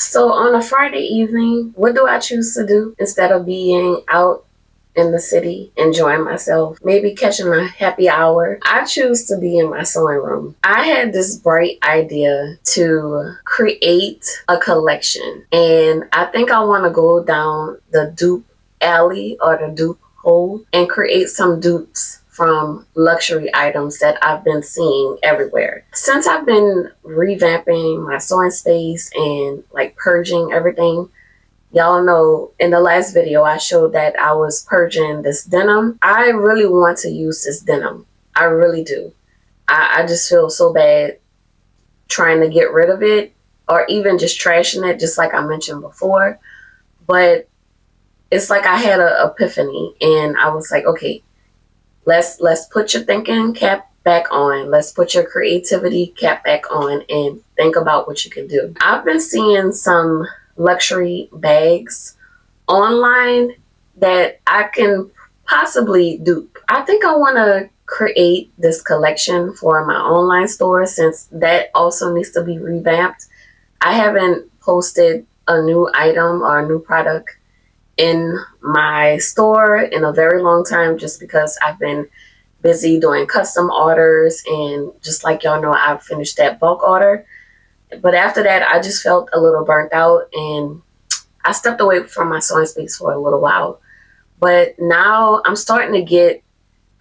So on a Friday evening, what do I choose to do instead of being out in the city enjoying myself, maybe catching a happy hour? I choose to be in my sewing room. I had this bright idea to create a collection, and I think I want to go down the dupe alley or the dupe hole and create some dupes from luxury items that I've been seeing everywhere. Since I've been revamping my sewing space and like purging everything, y'all know in the last video I showed that I was purging this denim. I really want to use this denim. I really do. I just feel so bad trying to get rid of it or even just trashing it, just like I mentioned before. But it's like I had an epiphany and I was like, okay, let's put your thinking cap back on. Let's put your creativity cap back on and think about what you can do. I've been seeing some luxury bags online that I can possibly dupe. I think I want to create this collection for my online store since that also needs to be revamped. I haven't posted a new item or a new product in my store in a very long time just because I've been busy doing custom orders, and just like y'all know, I've finished that bulk order. But after that, I just felt a little burnt out and I stepped away from my sewing space for a little while. But now I'm starting to get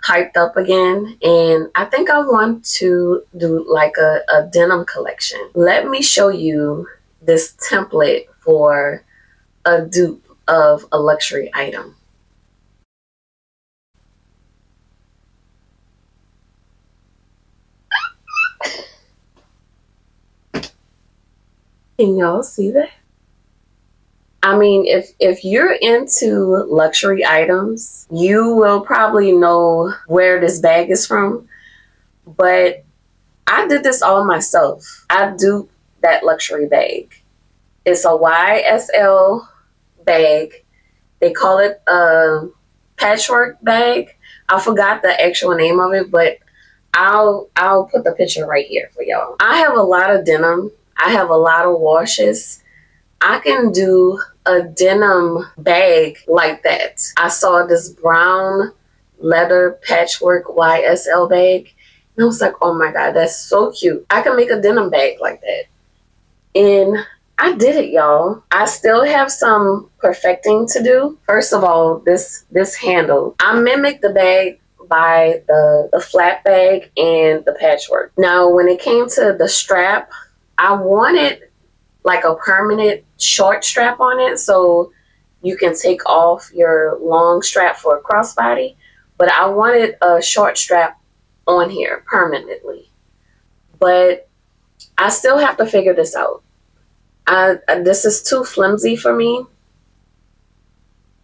hyped up again, and I think I want to do like a denim collection. Let me show you this template for a dupe of a luxury item. Can y'all see that? I mean, if you're into luxury items, you will probably know where this bag is from. But I did this all myself. I duped that luxury bag. It's a YSL bag. They call it a patchwork bag. I forgot the actual name of it, but I'll put the picture right here for y'all. I have a lot of denim. I have a lot of washes. I can do a denim bag like that. I saw this brown leather patchwork YSL bag, and I was like, oh my God, that's so cute. I can make a denim bag like that. And I did it, y'all. I still have some perfecting to do. First of all, this handle. I mimicked the bag by the flat bag and the patchwork. Now, when it came to the strap, I wanted like a permanent short strap on it so you can take off your long strap for a crossbody, but I wanted a short strap on here permanently. But I still have to figure this out. This is too flimsy for me,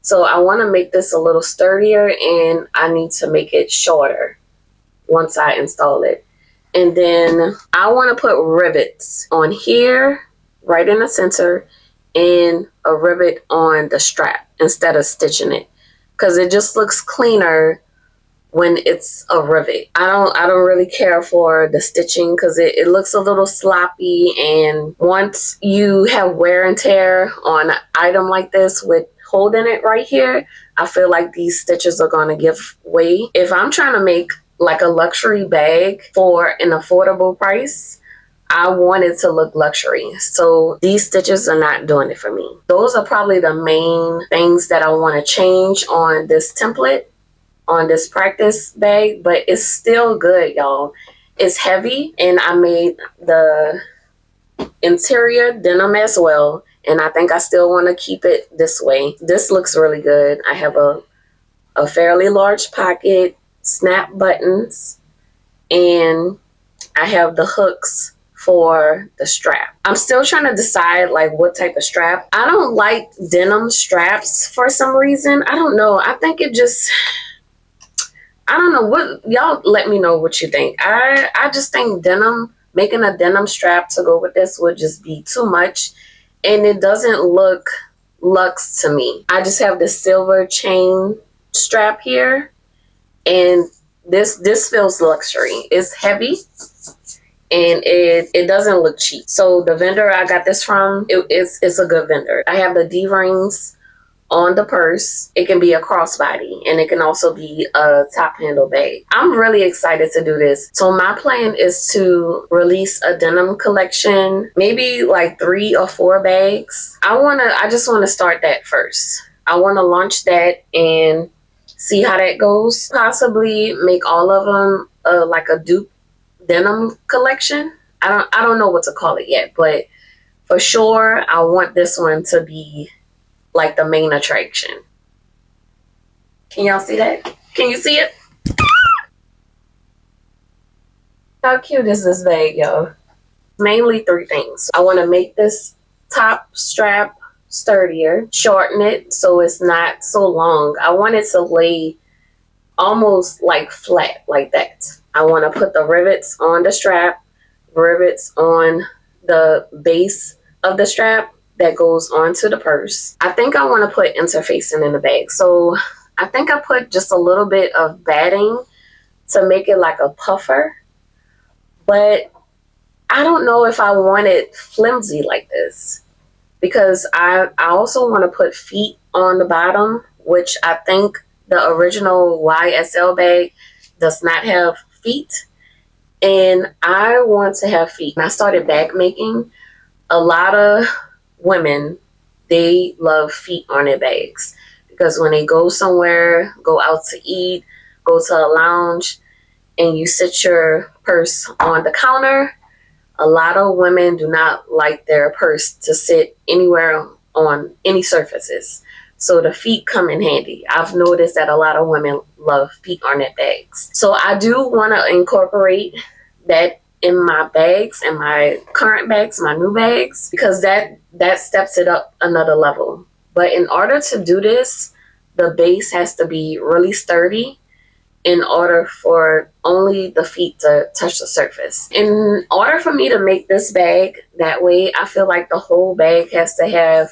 so I want to make this a little sturdier, and I need to make it shorter once I install it. And then I want to put rivets on here right in the center and a rivet on the strap instead of stitching it, because it just looks cleaner when it's a rivet. I don't really care for the stitching because it looks a little sloppy, and once you have wear and tear on an item like this with holding it right here, I feel like these stitches are going to give way. If I'm trying to make like a luxury bag for an affordable price, I want it to look luxury. So these stitches are not doing it for me. Those are probably the main things that I want to change on this template, on this practice bag, but it's still good, y'all. It's heavy, and I made the interior denim as well, and I think I still want to keep it this way. This looks really good. I have a fairly large pocket, snap buttons, and I have the hooks for the strap. I'm still trying to decide like what type of strap. I don't like denim straps for some reason. I don't know. I think it just, I don't know what, y'all let me know what you think. I just think denim, making a denim strap to go with this would just be too much, and it doesn't look luxe to me. I just have the silver chain strap here, and this feels luxury. It's heavy, and it doesn't look cheap. So the vendor I got this from, it's a good vendor. I have the D-rings on the purse. It can be a crossbody, and it can also be a top handle bag. I'm really excited to do this. So my plan is to release a denim collection, maybe like 3 or 4 bags. I just want to start that first. I want to launch that and see how that goes. Possibly make all of them like a dupe denim collection. I don't know what to call it yet, but for sure I want this one to be like the main attraction. Can y'all see that? Can you see it? How cute is this bag, y'all? Mainly 3 things. I want to make this top strap sturdier, shorten it so it's not so long. I want it to lay almost like flat like that. I want to put the rivets on the strap, rivets on the base of the strap that goes onto the purse. I think I want to put interfacing in the bag. So I think I put just a little bit of batting to make it like a puffer. But I don't know if I want it flimsy like this, because I also want to put feet on the bottom, which I think the original YSL bag does not have feet. And I want to have feet. When I started bag making, a lot of women, they love feet on their bags, because when they go somewhere, go out to eat, go to a lounge, and you sit your purse on the counter, a lot of women do not like their purse to sit anywhere on any surfaces. So the feet come in handy. I've noticed that a lot of women love feet on their bags. So I do want to incorporate that in my bags, and my current bags, my new bags, because that steps it up another level. But in order to do this, the base has to be really sturdy in order for only the feet to touch the surface. In order for me to make this bag that way, I feel like the whole bag has to have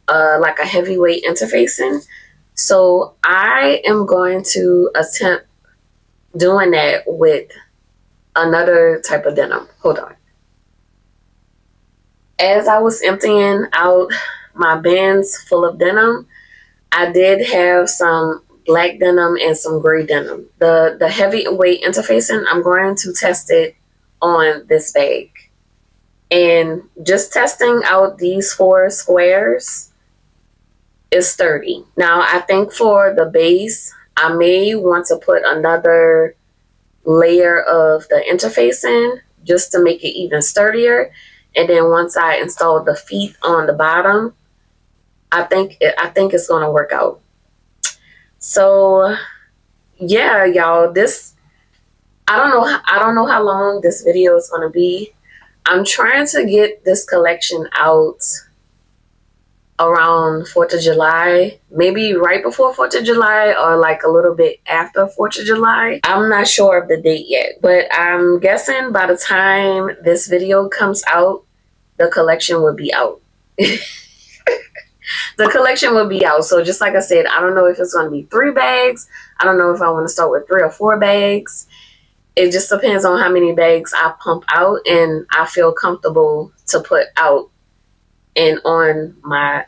like a heavyweight interfacing. So I am going to attempt doing that with another type of denim. Hold on. As I was emptying out my bins full of denim, I did have some black denim and some gray denim. The heavyweight interfacing, I'm going to test it on this bag. And just testing out these 4 squares is sturdy. Now I think for the base, I may want to put another layer of the interfacing just to make it even sturdier. And then once I install the feet on the bottom, I think it's going to work out. So yeah, y'all, this, I don't know how long this video is going to be. I'm trying to get this collection out around 4th of July, maybe right before 4th of July or like a little bit after 4th of July. I'm not sure of the date yet, but I'm guessing by the time this video comes out, the collection will be out. The collection will be out. So just like I said, I don't know if it's going to be 3 bags. I don't know if I want to start with 3 or 4 bags. It just depends on how many bags I pump out and I feel comfortable to put out and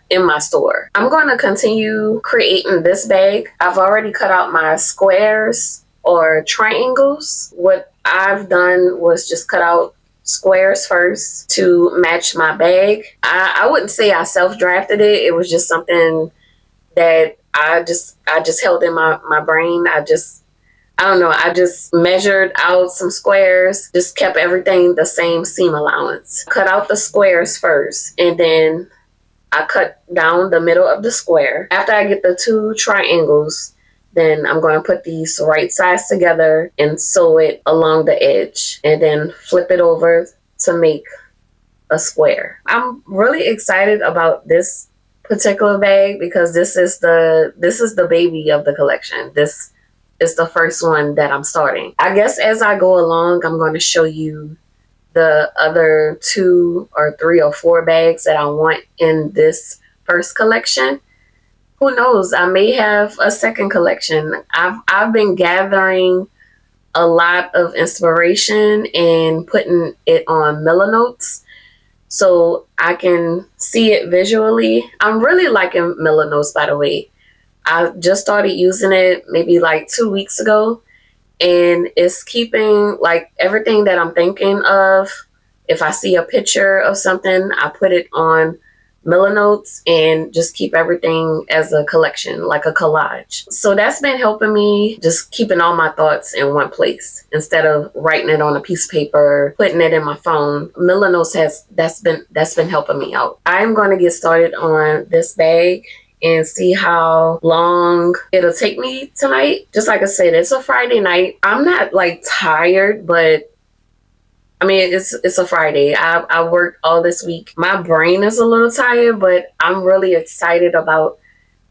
in my store. I'm going to continue creating this bag. I've already cut out my squares or triangles. What I've done was just cut out squares first to match my bag. I wouldn't say I self-drafted it. It was just something that I just held in my brain. I don't know. I just measured out some squares, just kept everything the same seam allowance. Cut out the squares first, and then I cut down the middle of the square. After I get the 2 triangles, then I'm going to put these right sides together and sew it along the edge, and then flip it over to make a square. I'm really excited about this particular bag because this is the baby of the collection. This is the first one that I'm starting. I guess as I go along, I'm going to show you the other 2 or 3 or 4 bags that I want in this first collection. Who knows? I may have a second collection. I've been gathering a lot of inspiration in putting it on Milanotes so I can see it visually. I'm really liking Milanotes, by the way. I just started using it maybe like 2 weeks ago, and it's keeping like everything that I'm thinking of. If I see a picture of something, I put it on Milanotes and just keep everything as a collection, like a collage. So that's been helping me, just keeping all my thoughts in one place instead of writing it on a piece of paper, putting it in my phone. Milanotes has that's been helping me out. I'm going to get started on this bag and see how long it'll take me tonight. Just like I said, it's a Friday night. I'm not like tired, but I mean, it's a Friday. I worked all this week. My brain is a little tired, but I'm really excited about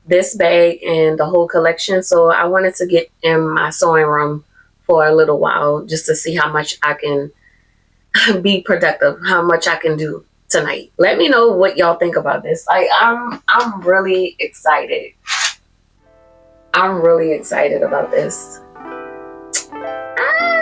this bag and the whole collection. So I wanted to get in my sewing room for a little while just to see how much I can be productive, how much I can do tonight. Let me know what y'all think about this. Like I'm really excited. I'm really excited about this. Ah!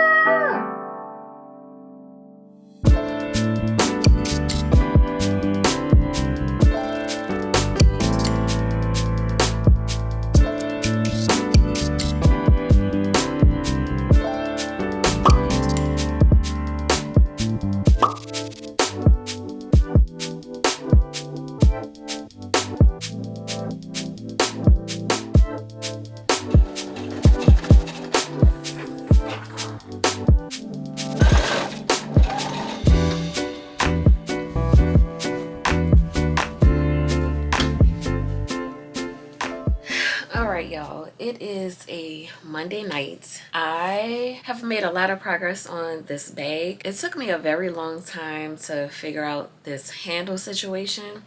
All right, y'all, it is a Monday night. I have made a lot of progress on this bag. It took me a very long time to figure out this handle situation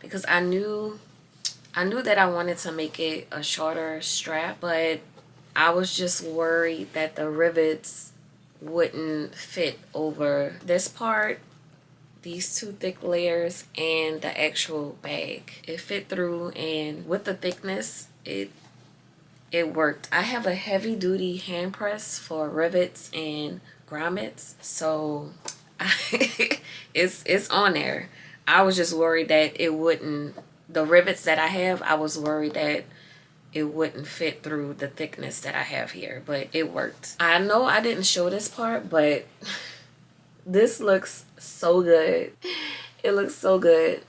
because I knew that I wanted to make it a shorter strap, but I was just worried that the rivets wouldn't fit over this part, these two thick layers, and the actual bag. It fit through, and with the thickness, it worked. I have a heavy duty hand press for rivets and grommets, so it's on there. I was just worried that it wouldn't, the rivets that I have, I was worried that it wouldn't fit through the thickness that I have here, but it worked. I know I didn't show this part, but this looks so good. It looks so good.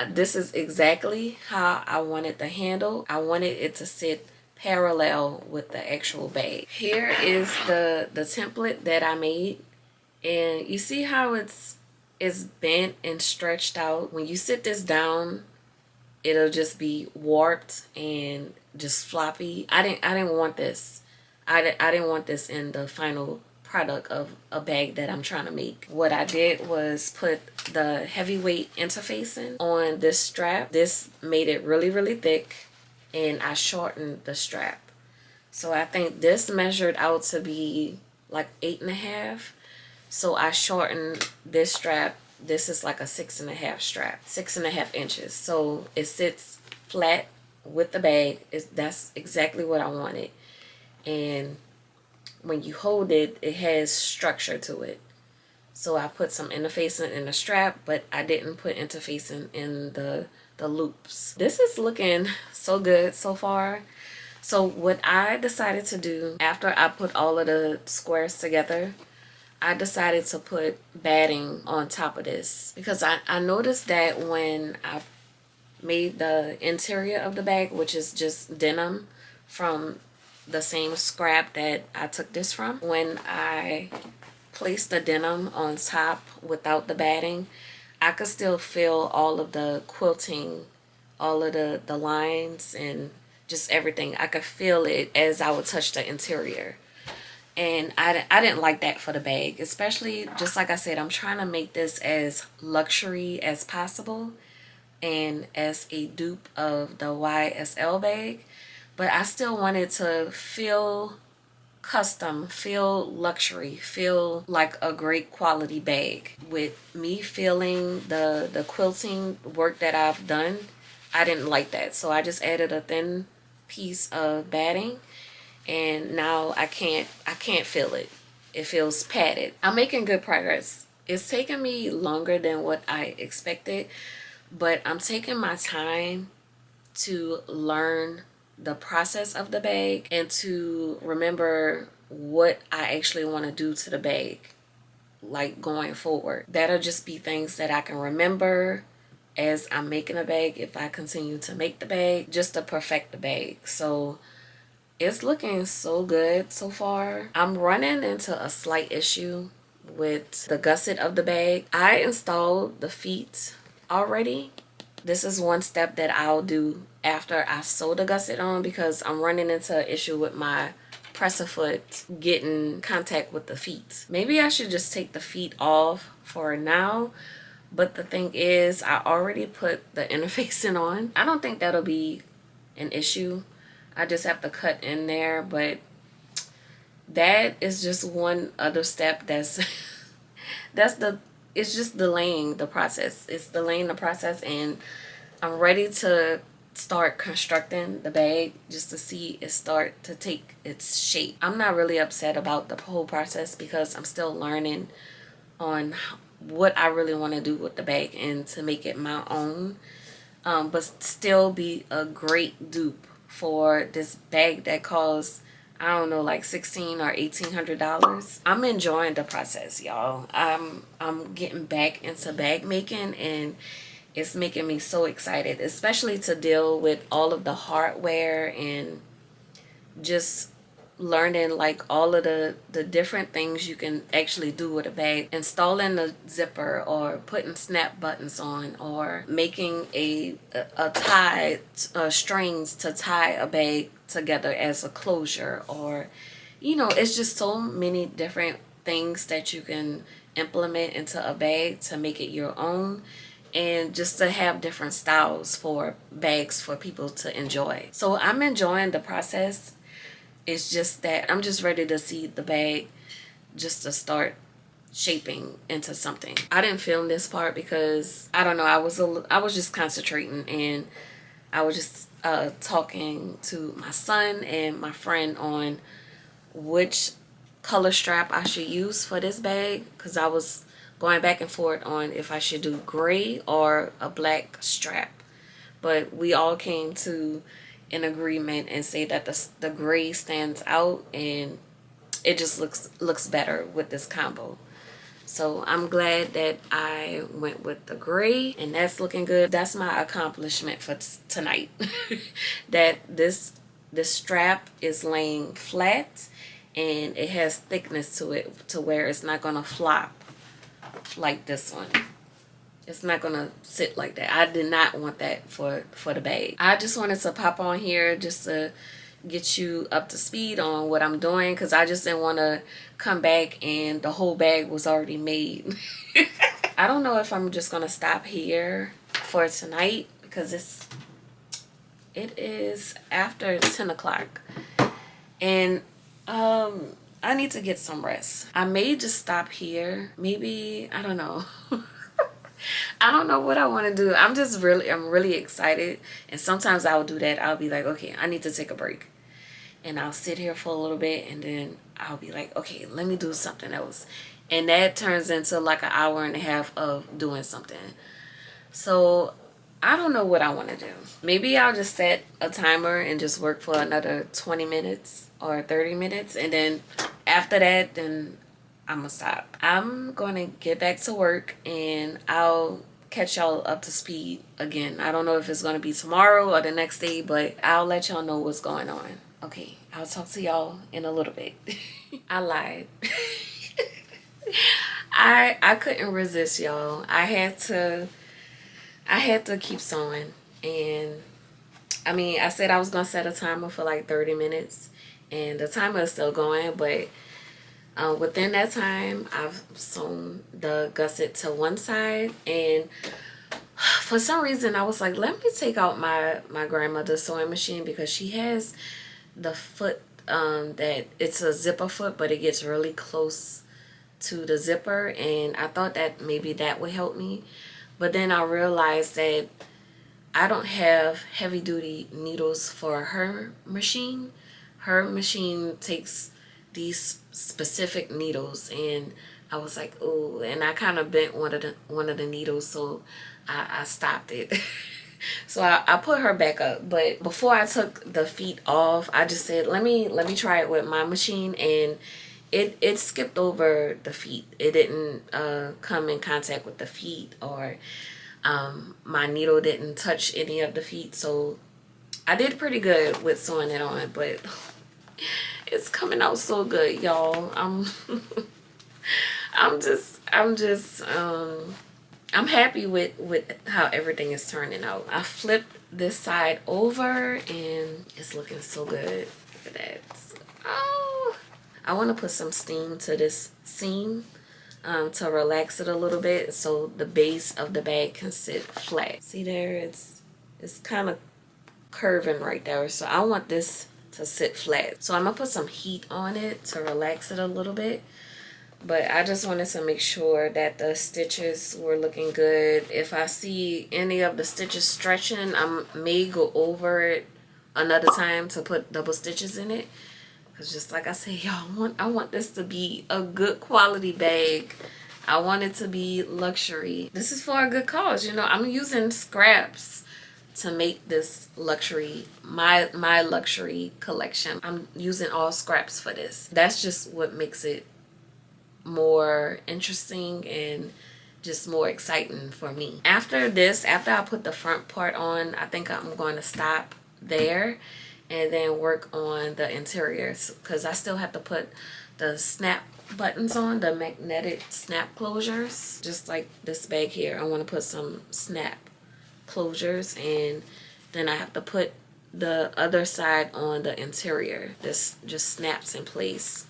This is exactly how I wanted the handle. I wanted it to sit parallel with the actual bag. Here is the template that I made, and you see how it's bent and stretched out. When you sit this down, it'll just be warped and just floppy. I didn't want this. I didn't want this in the final product of a bag that I'm trying to make. What I did was put the heavyweight interfacing on this strap. This made it really, really thick, and I shortened the strap. So I think this measured out to be like 8.5. So I shortened this strap. This is like a 6.5 strap, 6.5 inches. So it sits flat with the bag. That's exactly what I wanted. And when you hold it, it has structure to it. So I put some interfacing in the strap, but I didn't put interfacing in the loops. This is looking so good so far. So what I decided to do after I put all of the squares together, I decided to put batting on top of this because I noticed that when I made the interior of the bag, which is just denim from the same scrap that I took this from, when I placed the denim on top without the batting, I could still feel all of the quilting, all of the lines and just everything. I could feel it as I would touch the interior. And I didn't like that for the bag, especially, just like I said, I'm trying to make this as luxury as possible and as a dupe of the YSL bag. But I still wanted to feel custom, feel luxury, feel like a great quality bag. With me feeling the quilting work that I've done, I didn't like that. So I just added a thin piece of batting, and now I can't feel it. it feels padded. I'm making good progress. It's taking me longer than what I expected, but I'm taking my time to learn the process of the bag and to remember what I actually want to do to the bag, like going forward. That'll just be things that I can remember as I'm making a bag, if I continue to make the bag, just to perfect the bag. So it's looking so good so far. I'm running into a slight issue with the gusset of the bag. I installed the feet already. This is one step that I'll do after I sew the gusset on, because I'm running into an issue with my presser foot getting contact with the feet. Maybe I should just take the feet off for now. But the thing is, I already put the interfacing on. I don't think that'll be an issue. I just have to cut in there, but that is just one other step that's it's just delaying the process. It's delaying the process, and I'm ready to start constructing the bag just to see it start to take its shape. I'm not really upset about the whole process because I'm still learning on what I really want to do with the bag and to make it my own, but still be a great dupe for this bag that costs, I don't know, like $1,600 or $1,800. I'm enjoying the process, y'all. I'm getting back into bag making, and it's making me so excited, especially to deal with all of the hardware and just learning like all of the different things you can actually do with a bag. Installing the zipper, or putting snap buttons on, or making a tie strings to tie a bag together as a closure, or it's just so many different things that you can implement into a bag to make it your own, and just to have different styles for bags for people to enjoy. So I'm enjoying the process. It's just that I'm just ready to see the bag just to start shaping into something. I didn't film this part because I don't know, I was just concentrating, and I was just talking to my son and my friend on which color strap I should use for this bag, because I was going back and forth on if I should do gray or a black strap. But we all came to an agreement and say that the gray stands out, and it just looks better with this combo. So I'm glad that I went with the gray, and that's looking good. That's my accomplishment for tonight. That this strap is laying flat, and it has thickness to it to where it's not gonna flop like this one. It's not gonna sit like that. I did not want that for the bag. I just wanted to pop on here just to get you up to speed on what I'm doing, because I just didn't want to come back and the whole bag was already made. I don't know if I'm just gonna stop here for tonight, because it is after 10 o'clock, and I need to get some rest. I may just stop here. Maybe, I don't know. I don't know what I want to do. I'm really excited. And sometimes I'll do that. I'll be like, okay, I need to take a break. And I'll sit here for a little bit, and then I'll be like, okay, let me do something else. And that turns into like an hour and a half of doing something. So I don't know what I want to do. Maybe I'll just set a timer and just work for another 20 minutes or 30 minutes. And then after that, then I'm gonna stop. I'm gonna get back to work, and I'll catch y'all up to speed again. I don't know if it's gonna be tomorrow or the next day, but I'll let y'all know what's going on. Okay, I'll talk to y'all in a little bit. I lied. I couldn't resist, y'all. I had to keep sewing. And I mean, I said I was gonna set a timer for like 30 minutes, and the timer is still going, but within that time, I've sewn the gusset to one side, and for some reason I was like, let me take out my grandmother's sewing machine, because she has the foot that it's a zipper foot, but it gets really close to the zipper, and I thought that maybe that would help me. But then I realized that I don't have heavy duty needles for her machine. Her machine takes these specific needles, and I was like, oh, and I kind of bent one of the needles, so I stopped it. So I put her back up. But before I took the feet off, I just said, let me try it with my machine, and it skipped over the feet. It didn't come in contact with the feet, or my needle didn't touch any of the feet. So I did pretty good with sewing it on, but it's coming out so good, y'all. I'm happy with how everything is turning out. I flipped this side over and it's looking so good. Look at that. Oh, I want to put some steam to this seam to relax it a little bit, so the base of the bag can sit flat. See there, it's kind of curving right there, so I want this to sit flat. So I'm gonna put some heat on it to relax it a little bit. But I just wanted to make sure that the stitches were looking good. If I see any of the stitches stretching, I may go over it another time to put double stitches in it. Because just like I said, y'all, I want this to be a good quality bag. I want it to be luxury. This is for a good cause. You know, I'm using scraps to make this luxury, my luxury collection. I'm using all scraps for this. That's just what makes it more interesting and just more exciting for me. After I put the front part on, I think I'm going to stop there and then work on the interiors, because I still have to put the snap buttons on, the magnetic snap closures. Just like this bag here, I want to put some snap closures, and then I have to put the other side on the interior. This just snaps in place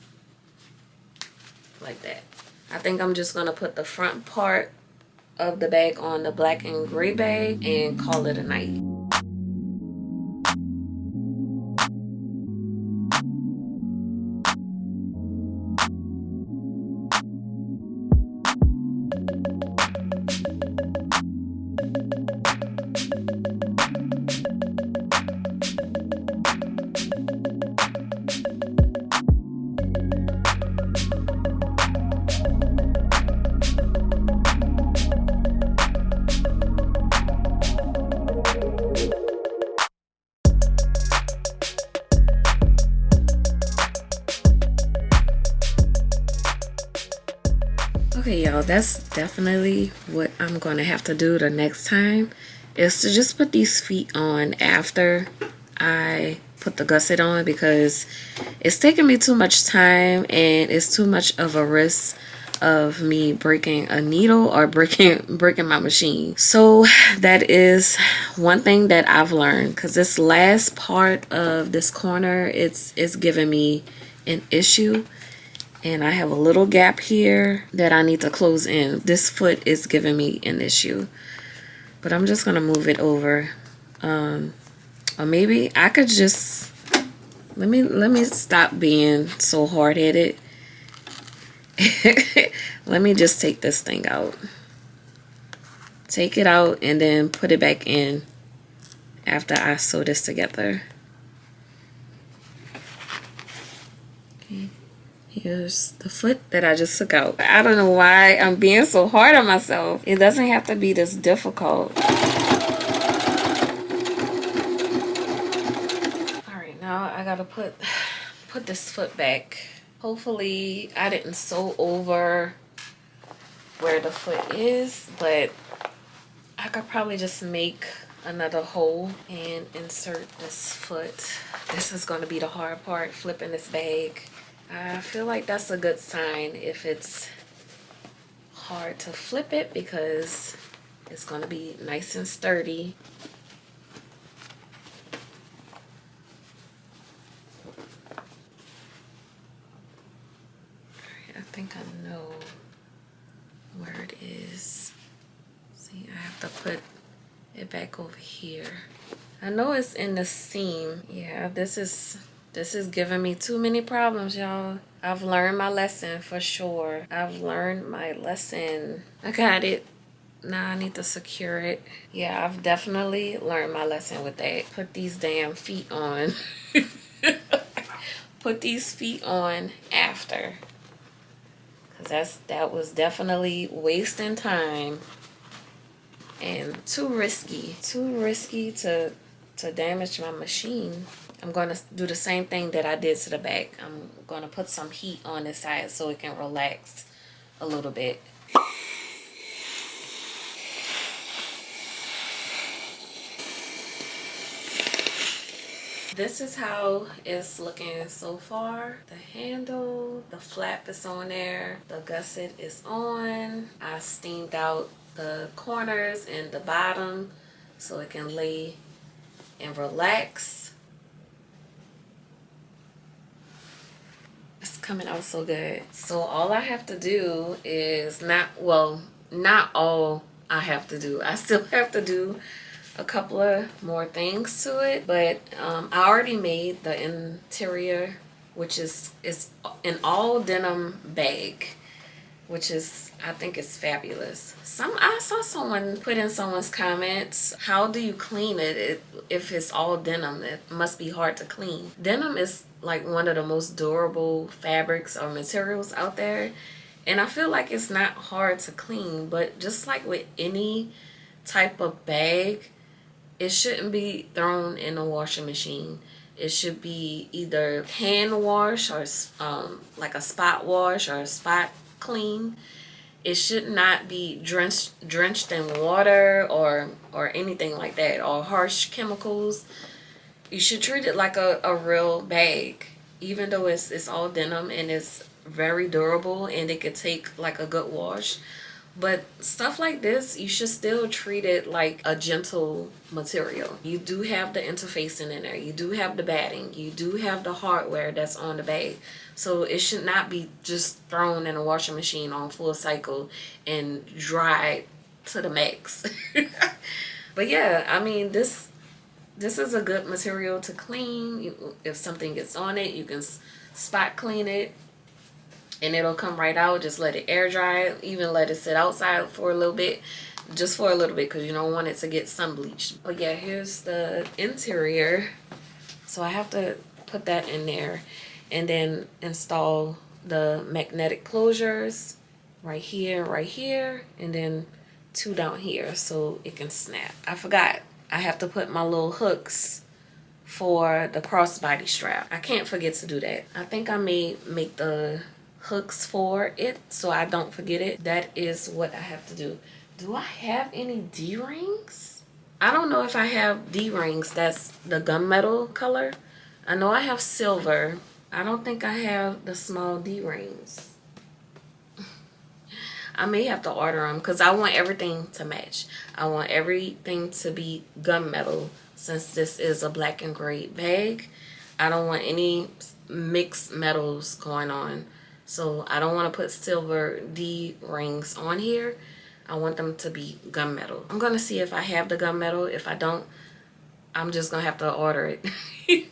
like that. I think I'm just gonna put the front part of the bag on the black and gray bag and call it a night. Okay, y'all, that's definitely what I'm going to have to do the next time, is to just put these feet on after I put the gusset on, because it's taking me too much time and it's too much of a risk of me breaking a needle or breaking my machine. So that is one thing that I've learned, because this last part of this corner, it's giving me an issue. And I have a little gap here that I need to close in. This foot is giving me an issue. But I'm just going to move it over. Or maybe I could just... Let me stop being so hard-headed. Let me just take this thing out. Take it out and then put it back in after I sew this together. Okay. Here's the foot that I just took out. I don't know why I'm being so hard on myself. It doesn't have to be this difficult. Alright, now I gotta put this foot back. Hopefully I didn't sew over where the foot is, but I could probably just make another hole and insert this foot. This is going to be the hard part, flipping this bag. I feel like that's a good sign if it's hard to flip it, because it's going to be nice and sturdy. Alright, I think I know where it is. See, I have to put it back over here. I know it's in the seam. Yeah, this is giving me too many problems, y'all. I've learned my lesson for sure. I've learned my lesson. I got it. Now I need to secure it. Yeah, I've definitely learned my lesson with that. Put these damn feet on. put these feet on after, because that was definitely wasting time and too risky to damage my machine. I'm going to do the same thing that I did to the back. I'm going to put some heat on the side so it can relax a little bit. This is how it's looking so far. The handle, the flap is on there, the gusset is on. I steamed out the corners and the bottom so it can lay and relax. It's coming out so good. So all I have to do is not all I have to do. I still have to do a couple of more things to it, but I already made the interior, which is an all denim bag, which is, I think it's fabulous. I saw someone put in someone's comments, how do you clean it if it's all denim? It must be hard to clean. Denim is like one of the most durable fabrics or materials out there, and I feel like it's not hard to clean. But just like with any type of bag, it shouldn't be thrown in a washing machine. It should be either hand wash or like a spot wash or a spot clean. It should not be drenched in water or anything like that, or harsh chemicals. You should treat it like a real bag, even though it's all denim and it's very durable and it could take like a good wash. But stuff like this, you should still treat it like a gentle material. You do have the interfacing in there. You do have the batting. You do have the hardware that's on the bag. So it should not be just thrown in a washing machine on full cycle and dried to the max. But yeah, I mean, this is a good material to clean. If something gets on it, you can spot clean it and it'll come right out. Just let it air dry. Even let it sit outside for a little bit, just for a little bit, because you don't want it to get sun bleached. But yeah, here's the interior. So I have to put that in there and then install the magnetic closures right here, and then 2 down here so it can snap. I forgot, I have to put my little hooks for the crossbody strap. I can't forget to do that. I think I may make the hooks for it so I don't forget it. That is what I have to do. Do I have any D-rings? I don't know if I have D-rings. That's the gunmetal color. I know I have silver. I don't think I have the small D-rings. I may have to order them because I want everything to match. I want everything to be gunmetal since this is a black and gray bag. I don't want any mixed metals going on. So I don't want to put silver D rings on here. I want them to be gunmetal. I'm going to see if I have the gunmetal. If I don't, I'm just going to have to order it.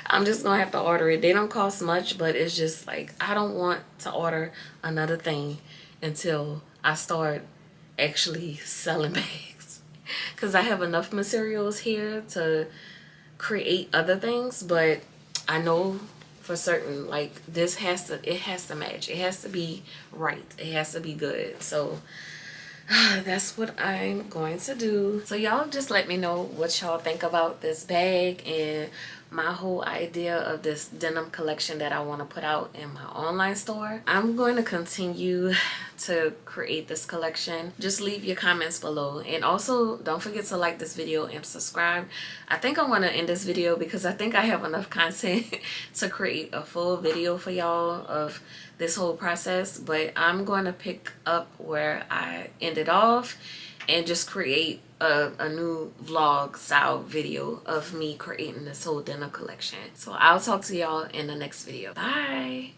I'm just going to have to order it. They don't cost much, but it's just like, I don't want to order another thing until I start actually selling bags. Because I have enough materials here to create other things, but I know for certain, like, it has to match. It has to be right. It has to be good. So that's what I'm going to do. So y'all just let me know what y'all think about this bag and my whole idea of this denim collection that I want to put out in my online store. I'm going to continue to create this collection. Just leave your comments below, and also don't forget to like this video and subscribe. I think I want to end this video because I think I have enough content to create a full video for y'all of this whole process, but I'm going to pick up where I ended off and just create a new vlog style video of me creating this whole denim collection. So I'll talk to y'all in the next video. Bye.